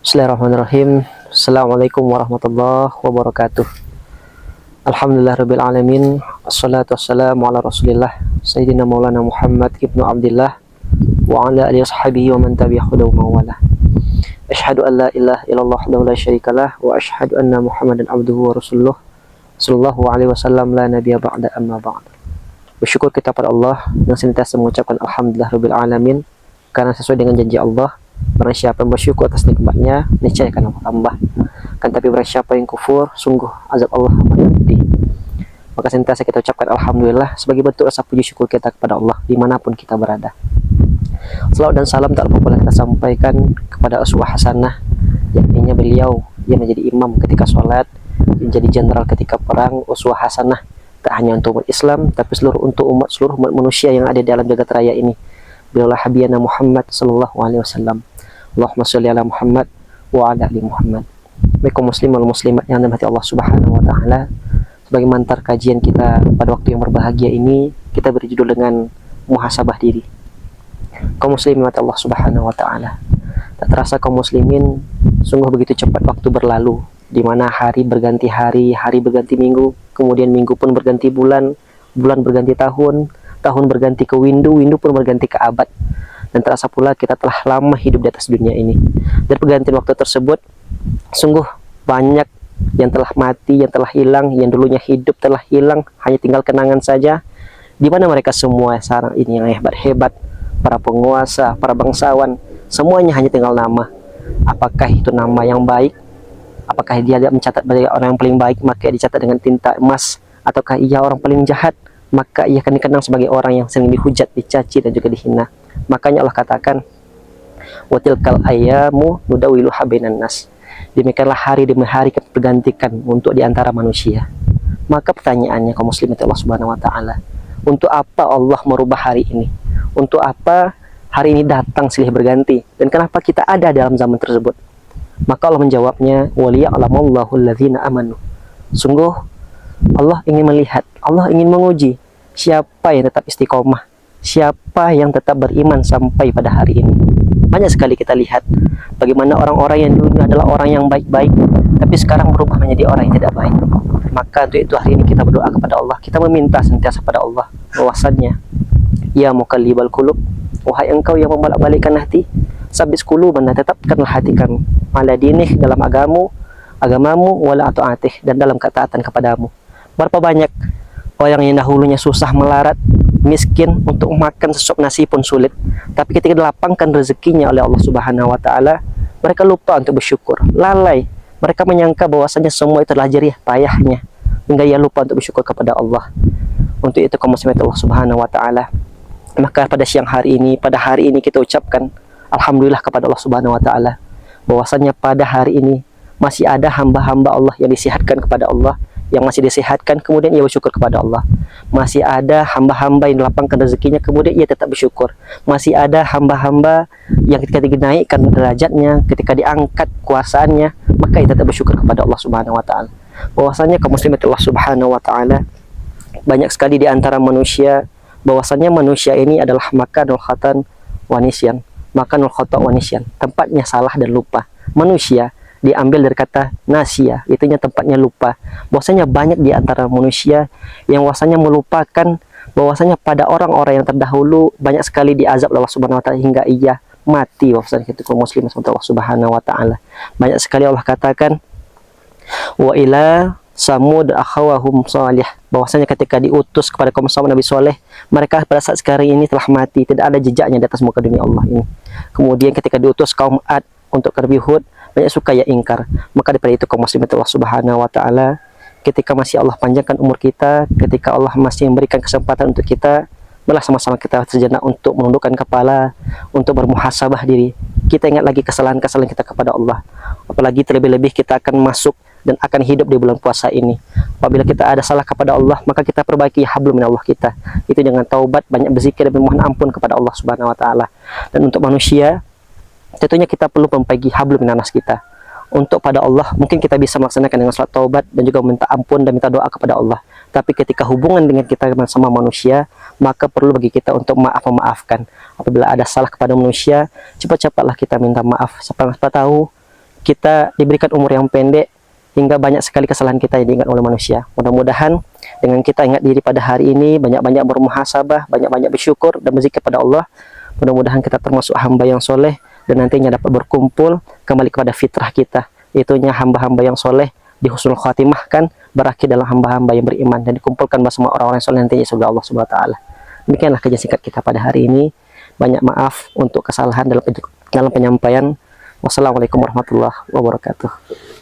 Bismillahirrahmanirrahim. Assalamualaikum warahmatullahi wabarakatuh. Alhamdulillahirabbil alamin. Assalatu wassalamu ala Rasulillah Sayyidina Maulana Muhammad ibnu Abdillah wa ala alihi washabihi wa man tabi'ahu wa wala. Asyhadu an la ilaha illallah wahdahu la syarikalah wa asyhadu anna Muhammadan abduhu wa rasuluh sallallahu alaihi wasallam la nabiyya ba'da amma ba'd. Bersyukur kita pada Allah yang senantiasa mengucapkan alhamdulillahirabbil alamin, karena sesuai dengan janji Allah, barang siapa yang bersyukur atas nikmatnya, niscaya akan Allah tambah. Kan tapi barang siapa yang kufur, sungguh azab Allah amat pedih. Maka senantiasa kita ucapkan alhamdulillah sebagai bentuk rasa puji syukur kita kepada Allah dimanapun kita berada. Salawat dan salam tak lupa pula kita sampaikan kepada uswah hasanah, yakni beliau yang menjadi imam ketika sholat, menjadi jenderal ketika perang. Uswah hasanah tak hanya untuk umat Islam, tapi seluruh umat manusia yang ada di alam jagat raya ini. Beliaulah Habibana Muhammad sallallahu alaihi wasallam. Allahumma sholli ala Muhammad wa ala ali Muhammad. Baik kaum muslim wal muslimat yang dirahmati Allah Subhanahu wa taala, sebagai mantar kajian kita pada waktu yang berbahagia ini, kita beri judul dengan muhasabah diri. Kaum muslimin Allah Subhanahu wa taala, tak terasa kaum muslimin, sungguh begitu cepat waktu berlalu, di mana hari berganti hari, hari berganti minggu, kemudian minggu pun berganti bulan, bulan berganti tahun, tahun berganti ke windu, windu pun berganti ke abad. Dan terasa pula kita telah lama hidup di atas dunia ini. Dan pergantian waktu tersebut, sungguh banyak yang telah mati, yang telah hilang, yang dulunya hidup telah hilang, hanya tinggal kenangan saja. Di mana mereka semua sekarang ini yang hebat-hebat, para penguasa, para bangsawan, semuanya hanya tinggal nama. Apakah itu nama yang baik? Apakah dia mencatat sebagai orang yang paling baik, maka dicatat dengan tinta emas? Ataukah ia orang paling jahat, maka ia akan dikenang sebagai orang yang sering dihujat, dicaci, dan juga dihina. Makanya Allah katakan, watilkal ayamu nudawiluha bainan nas. Demikianlah hari demi hari bergantikan untuk diantara manusia. Maka pertanyaannya kaum muslimin Allah Subhanahu wa taala, untuk apa Allah merubah hari ini? Untuk apa hari ini datang silih berganti? Dan kenapa kita ada dalam zaman tersebut? Maka Allah menjawabnya, waliya'lamallahu alladzina amanu. Sungguh Allah ingin melihat, Allah ingin menguji siapa yang tetap istiqomah, siapa yang tetap beriman sampai pada hari ini. Banyak sekali kita lihat bagaimana orang-orang yang dulunya adalah orang yang baik-baik, tapi sekarang berubah menjadi orang yang tidak baik. Maka untuk itu hari ini kita berdoa kepada Allah, kita meminta sentiasa pada Allah bahwasannya, ya muqallibal qulub, wahai engkau yang membolak-balikkan hati, sabit qulubana, tetapkanlah hati kami, ala dinih, dalam agamamu, wala ta'atih, dan dalam ketaatan kepadamu. Berapa banyak orang yang dahulunya susah melarat, miskin, untuk makan sesuap nasi pun sulit, tapi ketika dilapangkan rezekinya oleh Allah Subhanahu wa taala, mereka lupa untuk bersyukur, lalai. Mereka menyangka bahwasanya semua itu adalah jerih payahnya, hingga ia lupa untuk bersyukur kepada Allah. Untuk itu kaum muslimin Allah Subhanahu wa taala, maka pada siang hari ini, pada hari ini kita ucapkan alhamdulillah kepada Allah Subhanahu wa taala, bahwasanya pada hari ini masih ada hamba-hamba Allah yang disehatkan kepada Allah, yang masih disehatkan, kemudian ia bersyukur kepada Allah. Masih ada hamba-hamba yang dilapangkan rezekinya, kemudian ia tetap bersyukur. Masih ada hamba-hamba yang ketika dinaikkan derajatnya, ketika diangkat kuasaannya, maka ia tetap bersyukur kepada Allah Subhanahu wa taala. Bahwasanya kaum muslimin Allah Subhanahu wa taala, banyak sekali di antara manusia, bahwasanya manusia ini adalah makanul khatan wa nisyan, makanul khata wa nisyan, tempatnya salah dan lupa. Manusia diambil dari kata nasia, itunya tempatnya lupa. Bahwasanya banyak di antara manusia yang bahwasanya melupakan bahwasanya pada orang-orang yang terdahulu banyak sekali diazab Allah Subhanahu wa taala hingga ia mati. Bahwasanya itu kaum muslimin Allah Subhanahu wa taala, banyak sekali Allah katakan, wa ila samud akhawahum salih, bahwasanya ketika diutus kepada kaum Samud Nabi Soleh, mereka pada saat sekarang ini telah mati, tidak ada jejaknya di atas muka dunia Allah ini. Kemudian ketika diutus kaum Ad untuk ke Nabi Hud, banyak suka ya ingkar. Maka daripada itu kaum muslimin Allah Subhanahu wa taala, ketika masih Allah panjangkan umur kita, ketika Allah masih memberikan kesempatan untuk kita, malah sama-sama kita sejenak untuk menundukkan kepala, untuk bermuhasabah diri. Kita ingat lagi kesalahan-kesalahan kita kepada Allah. Apalagi terlebih-lebih kita akan masuk dan akan hidup di bulan puasa ini. Apabila kita ada salah kepada Allah, maka kita perbaiki hablum minallah kita. Itu dengan taubat, banyak berzikir dan memohon ampun kepada Allah Subhanahu wa taala. Dan untuk manusia, tentunya kita perlu memperbaiki hablum minanas kita. Untuk pada Allah, mungkin kita bisa melaksanakan dengan salat taubat dan juga minta ampun dan minta doa kepada Allah. Tapi ketika hubungan dengan kita sama manusia, maka perlu bagi kita untuk memaafkan. Apabila ada salah kepada manusia, cepat-cepatlah kita minta maaf. Siapa tahu kita diberikan umur yang pendek hingga banyak sekali kesalahan kita yang diingat oleh manusia. Mudah-mudahan dengan kita ingat diri pada hari ini, banyak-banyak bermuhasabah, banyak-banyak bersyukur dan berzikir kepada Allah. Mudah-mudahan kita termasuk hamba yang soleh dan nantinya dapat berkumpul kembali kepada fitrah kita, yaitunya hamba-hamba yang soleh di husnul khatimah, kan berakhir dalam hamba-hamba yang beriman dan dikumpulkan bersama orang-orang yang soleh nantinya surga Allah Subhanahu wa taala. Demikianlah kajian singkat kita pada hari ini. Banyak maaf untuk kesalahan dalam penyampaian. Wassalamualaikum warahmatullahi wabarakatuh.